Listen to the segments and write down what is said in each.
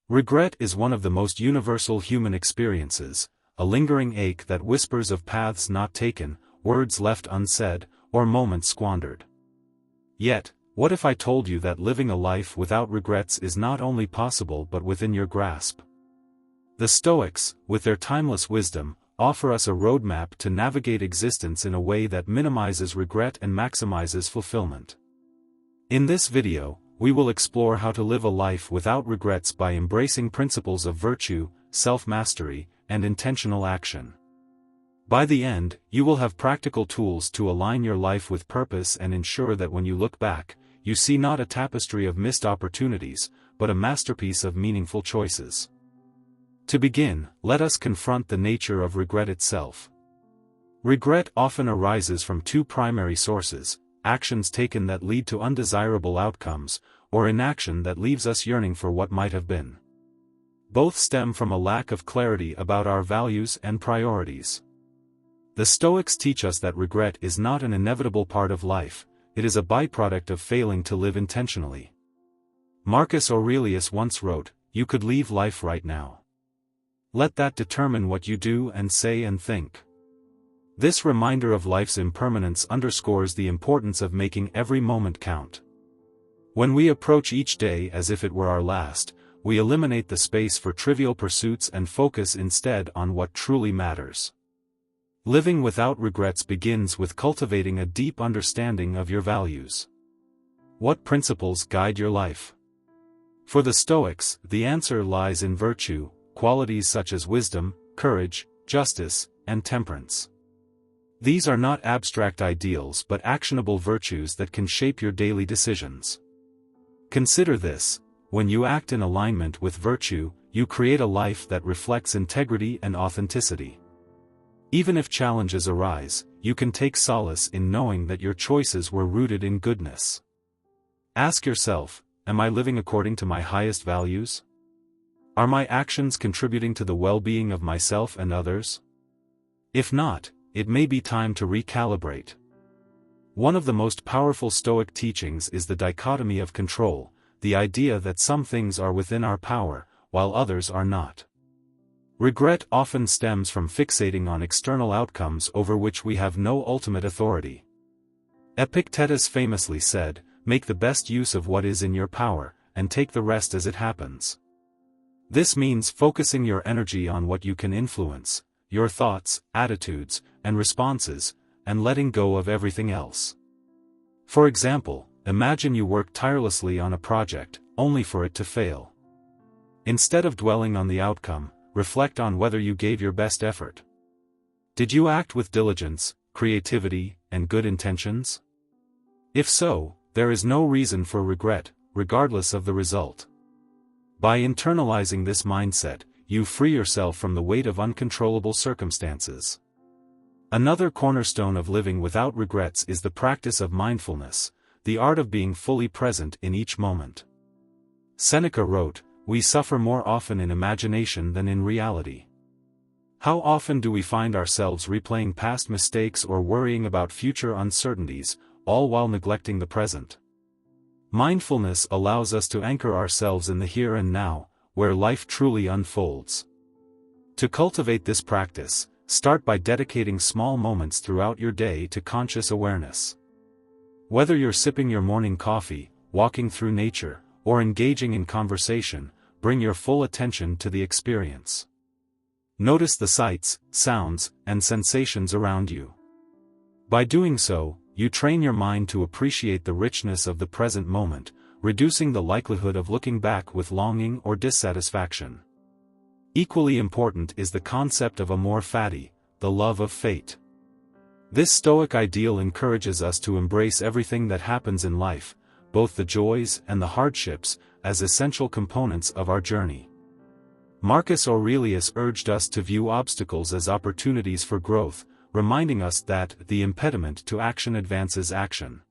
Regret is one of the most universal human experiences, a lingering ache that whispers of paths not taken, words left unsaid, or moments squandered. Yet, what if I told you that living a life without regrets is not only possible but within your grasp? The Stoics, with their timeless wisdom, offer us a roadmap to navigate existence in a way that minimizes regret and maximizes fulfillment. In this video, we will explore how to live a life without regrets by embracing principles of virtue, self-mastery, and intentional action. By the end, you will have practical tools to align your life with purpose and ensure that when you look back, you see not a tapestry of missed opportunities, but a masterpiece of meaningful choices. To begin, let us confront the nature of regret itself. Regret often arises from two primary sources: actions taken that lead to undesirable outcomes, or inaction that leaves us yearning for what might have been. Both stem from a lack of clarity about our values and priorities. The Stoics teach us that regret is not an inevitable part of life, it is a byproduct of failing to live intentionally. Marcus Aurelius once wrote, "You could leave life right now. Let that determine what you do and say and think." This reminder of life's impermanence underscores the importance of making every moment count. When we approach each day as if it were our last, we eliminate the space for trivial pursuits and focus instead on what truly matters. Living without regrets begins with cultivating a deep understanding of your values. What principles guide your life? For the Stoics, the answer lies in virtue, qualities such as wisdom, courage, justice, and temperance. These are not abstract ideals but actionable virtues that can shape your daily decisions. Consider this: when you act in alignment with virtue, you create a life that reflects integrity and authenticity. Even if challenges arise, you can take solace in knowing that your choices were rooted in goodness. Ask yourself, am I living according to my highest values? Are my actions contributing to the well-being of myself and others? If not, it may be time to recalibrate. One of the most powerful Stoic teachings is the dichotomy of control, the idea that some things are within our power, while others are not. Regret often stems from fixating on external outcomes over which we have no ultimate authority. Epictetus famously said, "Make the best use of what is in your power, and take the rest as it happens." This means focusing your energy on what you can influence, your thoughts, attitudes, and responses, and letting go of everything else. For example, imagine you work tirelessly on a project, only for it to fail. Instead of dwelling on the outcome, reflect on whether you gave your best effort. Did you act with diligence, creativity, and good intentions? If so, there is no reason for regret, regardless of the result. By internalizing this mindset, you free yourself from the weight of uncontrollable circumstances. Another cornerstone of living without regrets is the practice of mindfulness, the art of being fully present in each moment. Seneca wrote, "We suffer more often in imagination than in reality." How often do we find ourselves replaying past mistakes or worrying about future uncertainties, all while neglecting the present? Mindfulness allows us to anchor ourselves in the here and now, where life truly unfolds. To cultivate this practice, start by dedicating small moments throughout your day to conscious awareness. Whether you're sipping your morning coffee, walking through nature, or engaging in conversation, bring your full attention to the experience. Notice the sights, sounds, and sensations around you. By doing so, you train your mind to appreciate the richness of the present moment, reducing the likelihood of looking back with longing or dissatisfaction. Equally important is the concept of amor fati, the love of fate. This Stoic ideal encourages us to embrace everything that happens in life, both the joys and the hardships, as essential components of our journey. Marcus Aurelius urged us to view obstacles as opportunities for growth, reminding us that the impediment to action advances action.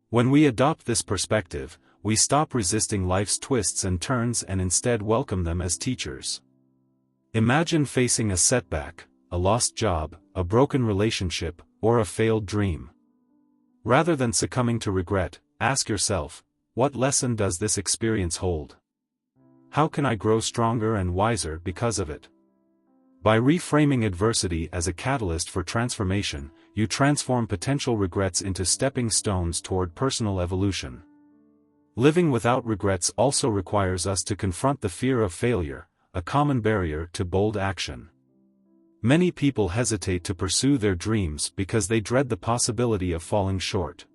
When we adopt this perspective, we stop resisting life's twists and turns and instead welcome them as teachers. Imagine facing a setback, a lost job, a broken relationship, or a failed dream. Rather than succumbing to regret, ask yourself, what lesson does this experience hold? how can I grow stronger and wiser because of it? By reframing adversity as a catalyst for transformation, you transform potential regrets into stepping stones toward personal evolution. Living without regrets also requires us to confront the fear of failure, a common barrier to bold action. Many people hesitate to pursue their dreams because they dread the possibility of falling short.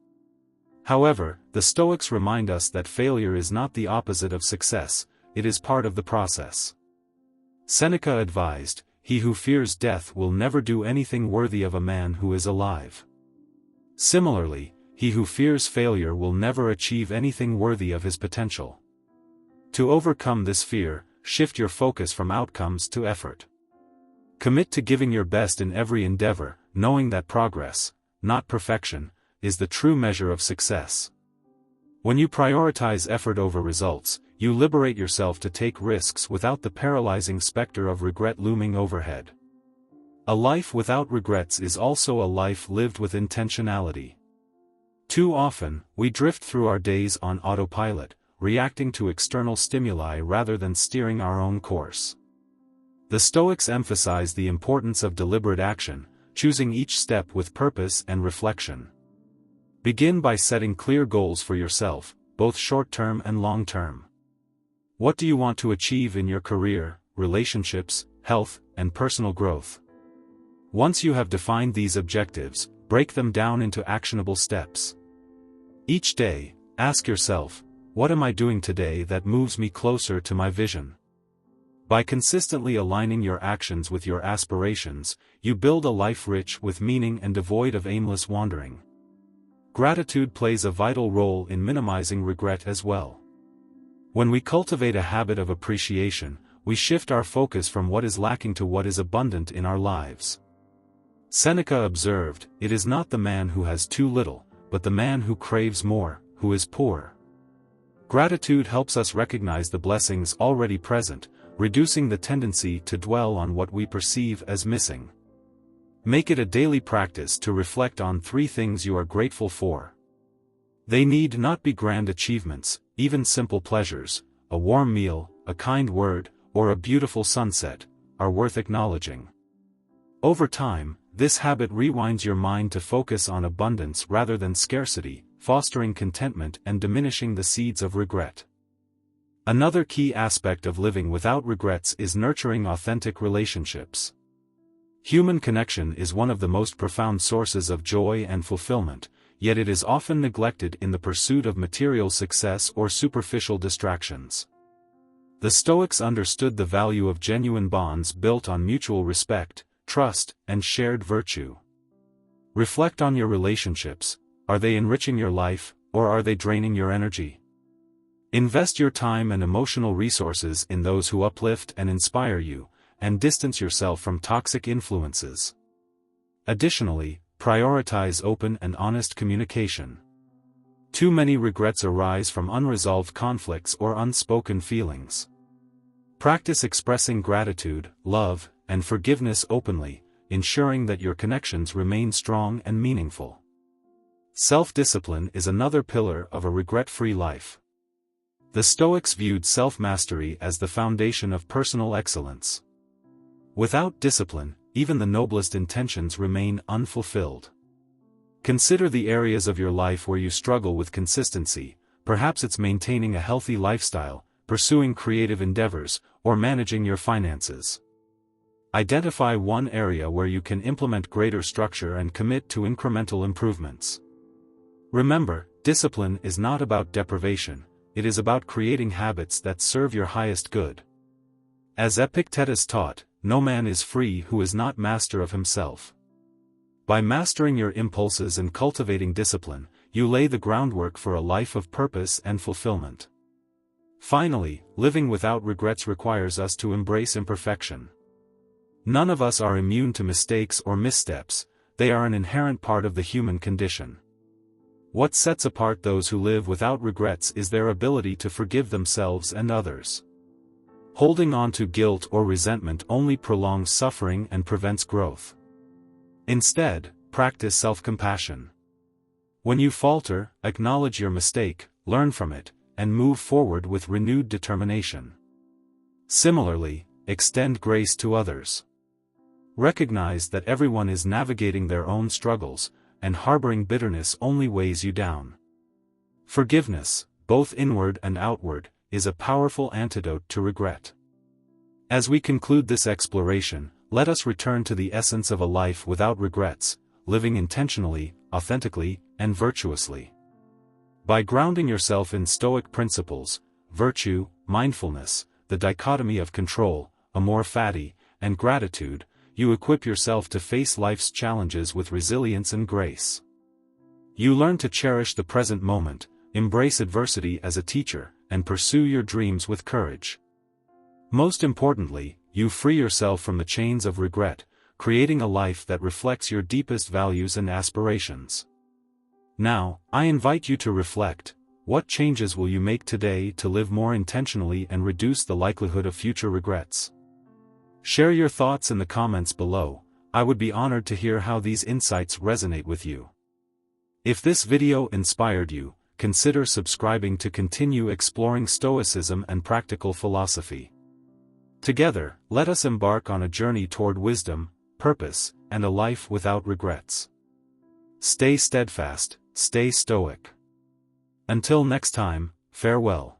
However, the Stoics remind us that failure is not the opposite of success, it is part of the process. Seneca advised, "He who fears death will never do anything worthy of a man who is alive." Similarly, he who fears failure will never achieve anything worthy of his potential. To overcome this fear, shift your focus from outcomes to effort. Commit to giving your best in every endeavor, knowing that progress, not perfection, is the true measure of success. When you prioritize effort over results, you liberate yourself to take risks without the paralyzing specter of regret looming overhead. A life without regrets is also a life lived with intentionality. Too often, we drift through our days on autopilot, reacting to external stimuli rather than steering our own course. The Stoics emphasize the importance of deliberate action, choosing each step with purpose and reflection. Begin by setting clear goals for yourself, both short-term and long-term. What do you want to achieve in your career, relationships, health, and personal growth? Once you have defined these objectives, break them down into actionable steps. Each day, ask yourself, what am I doing today that moves me closer to my vision? By consistently aligning your actions with your aspirations, you build a life rich with meaning and devoid of aimless wandering. Gratitude plays a vital role in minimizing regret as well. When we cultivate a habit of appreciation, we shift our focus from what is lacking to what is abundant in our lives. Seneca observed, "It is not the man who has too little, but the man who craves more, who is poor." Gratitude helps us recognize the blessings already present, reducing the tendency to dwell on what we perceive as missing. Make it a daily practice to reflect on 3 things you are grateful for. They need not be grand achievements, even simple pleasures, a warm meal, a kind word, or a beautiful sunset, are worth acknowledging. Over time, this habit rewinds your mind to focus on abundance rather than scarcity, fostering contentment and diminishing the seeds of regret. Another key aspect of living without regrets is nurturing authentic relationships. Human connection is one of the most profound sources of joy and fulfillment, yet it is often neglected in the pursuit of material success or superficial distractions. The Stoics understood the value of genuine bonds built on mutual respect, trust, and shared virtue. Reflect on your relationships. Are they enriching your life, or are they draining your energy? Invest your time and emotional resources in those who uplift and inspire you, and distance yourself from toxic influences. Additionally, prioritize open and honest communication. Too many regrets arise from unresolved conflicts or unspoken feelings. Practice expressing gratitude, love, and forgiveness openly, ensuring that your connections remain strong and meaningful. Self-discipline is another pillar of a regret-free life. The Stoics viewed self-mastery as the foundation of personal excellence. Without discipline, even the noblest intentions remain unfulfilled. Consider the areas of your life where you struggle with consistency. Perhaps it's maintaining a healthy lifestyle, pursuing creative endeavors, or managing your finances. Identify one area where you can implement greater structure and commit to incremental improvements. Remember, discipline is not about deprivation, it is about creating habits that serve your highest good. As Epictetus taught, no man is free who is not master of himself. By mastering your impulses and cultivating discipline, you lay the groundwork for a life of purpose and fulfillment. Finally, living without regrets requires us to embrace imperfection. None of us are immune to mistakes or missteps, they are an inherent part of the human condition. What sets apart those who live without regrets is their ability to forgive themselves and others. Holding on to guilt or resentment only prolongs suffering and prevents growth. Instead, practice self-compassion. When you falter, acknowledge your mistake, learn from it, and move forward with renewed determination. Similarly, extend grace to others. Recognize that everyone is navigating their own struggles, and harboring bitterness only weighs you down. Forgiveness, both inward and outward, is a powerful antidote to regret. As we conclude this exploration, let us return to the essence of a life without regrets, living intentionally, authentically, and virtuously. By grounding yourself in Stoic principles, virtue, mindfulness, the dichotomy of control, amor fati, and gratitude, you equip yourself to face life's challenges with resilience and grace. You learn to cherish the present moment, embrace adversity as a teacher, and pursue your dreams with courage. Most importantly, you free yourself from the chains of regret, creating a life that reflects your deepest values and aspirations. Now, I invite you to reflect: what changes will you make today to live more intentionally and reduce the likelihood of future regrets? Share your thoughts in the comments below. I would be honored to hear how these insights resonate with you. If this video inspired you, consider subscribing to continue exploring Stoicism and practical philosophy. Together, let us embark on a journey toward wisdom, purpose, and a life without regrets. Stay steadfast, stay stoic. Until next time, farewell.